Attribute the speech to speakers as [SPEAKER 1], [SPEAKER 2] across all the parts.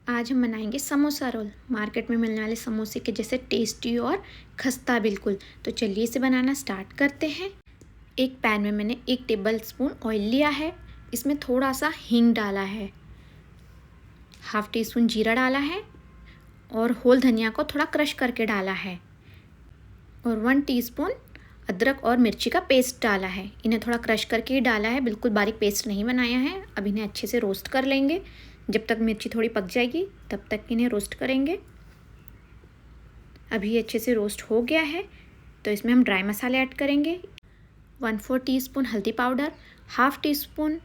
[SPEAKER 1] आज हम बनाएंगे समोसा रोल। मार्केट में मिलने वाले समोसे के जैसे टेस्टी और खस्ता बिल्कुल। तो चलिए इसे बनाना स्टार्ट करते हैं। एक पैन में मैंने 1 टेबल स्पून ऑयल लिया है। इसमें थोड़ा सा हींग डाला है, हाफ टी स्पून जीरा डाला है और होल धनिया को थोड़ा क्रश करके डाला है और 1 टीस्पून अदरक और मिर्ची का पेस्ट डाला है। इन्हें थोड़ा क्रश करके ही डाला है, बिल्कुल बारीक पेस्ट नहीं बनाया है। अब इन्हें अच्छे से रोस्ट कर लेंगे। जब तक मिर्ची थोड़ी पक जाएगी तब तक इन्हें रोस्ट करेंगे। अभी ये अच्छे से रोस्ट हो गया है तो इसमें हम ड्राई मसाले ऐड करेंगे। 1/4 टीस्पून हल्दी powder, half tea spoon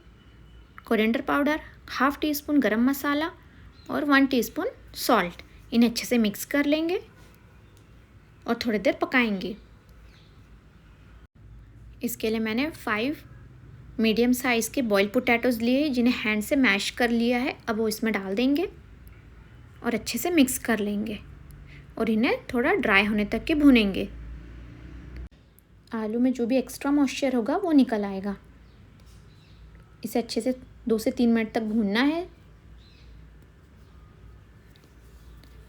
[SPEAKER 1] coriander powder, half tea spoon गरम मसाला और 1 टीस्पून सॉल्ट। इन्हें अच्छे से मिक्स कर लेंगे और थोड़ी देर पकाएंगे। इसके लिए मैंने 5 मीडियम साइज़ के बॉइल्ड पोटैटोज़ लिए जिन्हें हैंड से मैश कर लिया है। अब वो इसमें डाल देंगे और अच्छे से मिक्स कर लेंगे और इन्हें थोड़ा ड्राई होने तक के भूनेंगे। आलू में जो भी एक्स्ट्रा मॉइस्चर होगा वो निकल आएगा। इसे अच्छे से 2 से 3 मिनट तक भूनना है।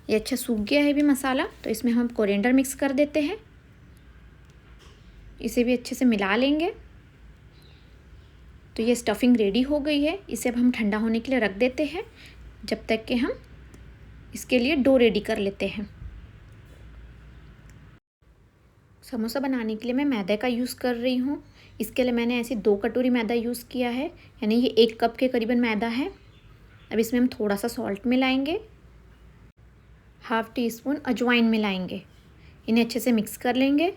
[SPEAKER 1] ये अच्छा सूख गया है भी मसाला, तो इसमें हम कोरिएंडर मिक्स कर देते हैं। इसे भी अच्छे से मिला लेंगे। तो ये स्टफिंग रेडी हो गई है। इसे अब हम ठंडा होने के लिए रख देते हैं जब तक कि हम इसके लिए डो रेडी कर लेते हैं। समोसा बनाने के लिए मैं मैदे का यूज़ कर रही हूँ। इसके लिए मैंने ऐसे 2 कटोरी मैदा यूज़ किया है, यानी ये 1 कप के करीबन मैदा है। अब इसमें हम थोड़ा सा सॉल्ट मिलाएंगे, हाफ टी स्पून अजवाइन मिलाएंगे। इन्हें अच्छे से मिक्स कर लेंगे।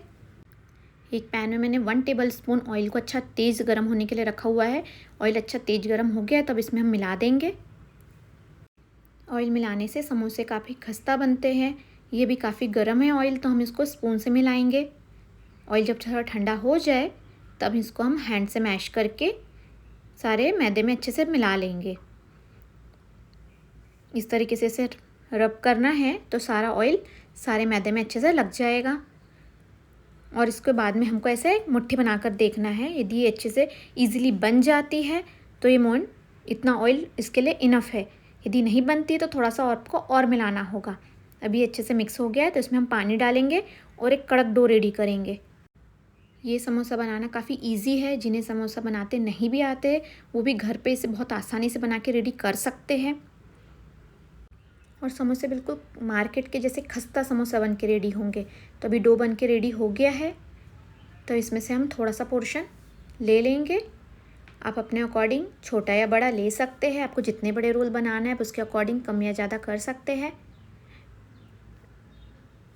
[SPEAKER 1] एक पैन में मैंने 1 टेबल स्पून ऑयल को अच्छा तेज़ गर्म होने के लिए रखा हुआ है। ऑयल अच्छा तेज़ गर्म हो गया है, तब इसमें हम मिला देंगे। ऑयल मिलाने से समोसे काफ़ी खस्ता बनते हैं। ये भी काफ़ी गर्म है ऑयल, तो हम इसको स्पून से मिलाएंगे। ऑयल जब थोड़ा ठंडा हो जाए तब इसको हम हैंड से मैश करके सारे मैदे में अच्छे से मिला लेंगे। इस तरीके से इसे रब करना है तो सारा ऑयल सारे मैदे में अच्छे से लग जाएगा। और इसके बाद में हमको ऐसे मुट्ठी बनाकर देखना है। यदि ये अच्छे से इजीली बन जाती है तो ये मोन इतना ऑयल इसके लिए इनफ है। यदि नहीं बनती तो थोड़ा सा आपको और मिलाना होगा। अभी अच्छे से मिक्स हो गया है तो इसमें हम पानी डालेंगे और एक कड़क डो रेडी करेंगे। ये समोसा बनाना काफ़ी इजी है। जिन्हें समोसा बनाते नहीं भी आते वो भी घर पे इसे बहुत आसानी से बना के रेडी कर सकते हैं। और समोसे बिल्कुल मार्केट के जैसे खस्ता समोसा बन के रेडी होंगे। तो अभी डो बन के रेडी हो गया है, तो इसमें से हम थोड़ा सा पोर्शन ले लेंगे। आप अपने अकॉर्डिंग छोटा या बड़ा ले सकते हैं। आपको जितने बड़े रोल बनाना है आप उसके अकॉर्डिंग कम या ज़्यादा कर सकते हैं।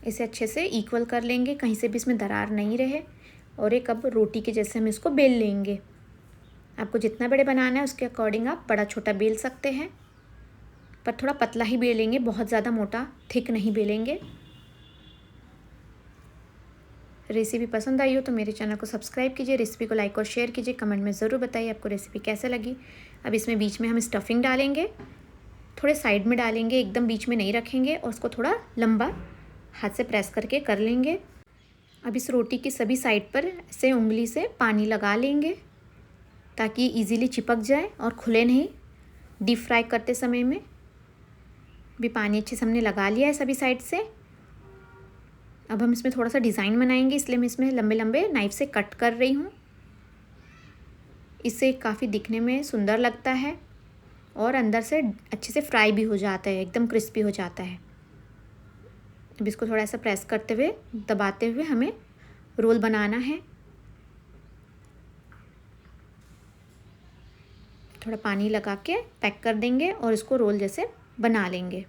[SPEAKER 1] इसे अच्छे से इक्वल कर लेंगे, कहीं से भी इसमें दरार नहीं रहे। और एक अब रोटी के जैसे हम इसको बेल लेंगे। आपको जितना बड़े बनाना है उसके अकॉर्डिंग आप बड़ा छोटा बेल सकते हैं, पर थोड़ा पतला ही बेलेंगे, बहुत ज़्यादा मोटा थिक नहीं बेलेंगे। रेसिपी पसंद आई हो तो मेरे चैनल को सब्सक्राइब कीजिए, रेसिपी को लाइक और शेयर कीजिए, कमेंट में ज़रूर बताइए आपको रेसिपी कैसे लगी। अब इसमें बीच में हम स्टफिंग डालेंगे, थोड़े साइड में डालेंगे, एकदम बीच में नहीं रखेंगे। और उसको थोड़ा लंबा हाथ से प्रेस करके कर लेंगे। अब इस रोटी की सभी साइड पर ऐसे उंगली से पानी लगा लेंगे ताकि इजीली चिपक जाए और खुले नहीं डीप फ्राई करते समय में। भी पानी अच्छे से हमने लगा लिया है सभी साइड से। अब हम इसमें थोड़ा सा डिज़ाइन बनाएंगे, इसलिए मैं इसमें लंबे लंबे नाइफ से कट कर रही हूँ। इससे काफ़ी दिखने में सुंदर लगता है और अंदर से अच्छे से फ्राई भी हो जाता है, एकदम क्रिस्पी हो जाता है। अब इसको थोड़ा सा प्रेस करते हुए दबाते हुए हमें रोल बनाना है। थोड़ा पानी लगा के पैक कर देंगे और इसको रोल जैसे बना लेंगे।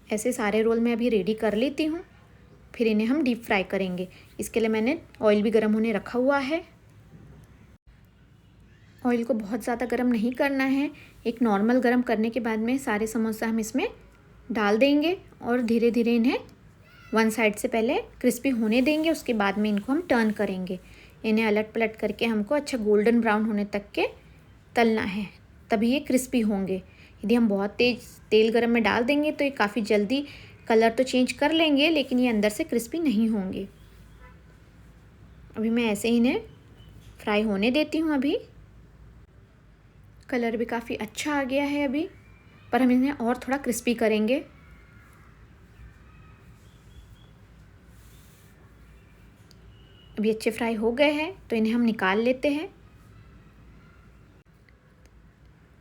[SPEAKER 1] ऐसे सारे रोल मैं अभी रेडी कर लेती हूँ, फिर इन्हें हम डीप फ्राई करेंगे। इसके लिए मैंने ऑयल भी गर्म होने रखा हुआ है। ऑयल को बहुत ज़्यादा गर्म नहीं करना है। एक नॉर्मल गर्म करने के बाद में सारे समोसा हम इसमें डाल देंगे और धीरे धीरे इन्हें 1 साइड से पहले क्रिस्पी होने देंगे। उसके बाद में इनको हम टर्न करेंगे। इन्हें अलट पलट करके हमको अच्छा गोल्डन ब्राउन होने तक के तलना है, तभी ये क्रिस्पी होंगे। यदि हम बहुत तेज़ तेल गरम में डाल देंगे तो ये काफ़ी जल्दी कलर तो चेंज कर लेंगे, लेकिन ये अंदर से क्रिस्पी नहीं होंगे। अभी मैं ऐसे ही इन्हें फ्राई होने देती हूँ। अभी कलर भी काफ़ी अच्छा आ गया है अभी, पर हम इन्हें और थोड़ा क्रिस्पी करेंगे। अभी अच्छे फ्राई हो गए हैं तो इन्हें हम निकाल लेते हैं।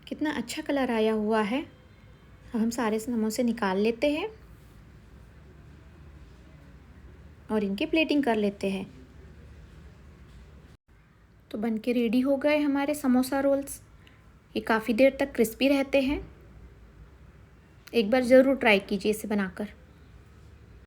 [SPEAKER 1] कितना अच्छा कलर आया हुआ है। अब हम सारे समोसे निकाल लेते हैं और इनकी प्लेटिंग कर लेते हैं। तो बन के रेडी हो गए हमारे समोसा रोल्स। ये काफ़ी देर तक क्रिस्पी रहते हैं। एक बार ज़रूर ट्राई कीजिए इसे बनाकर।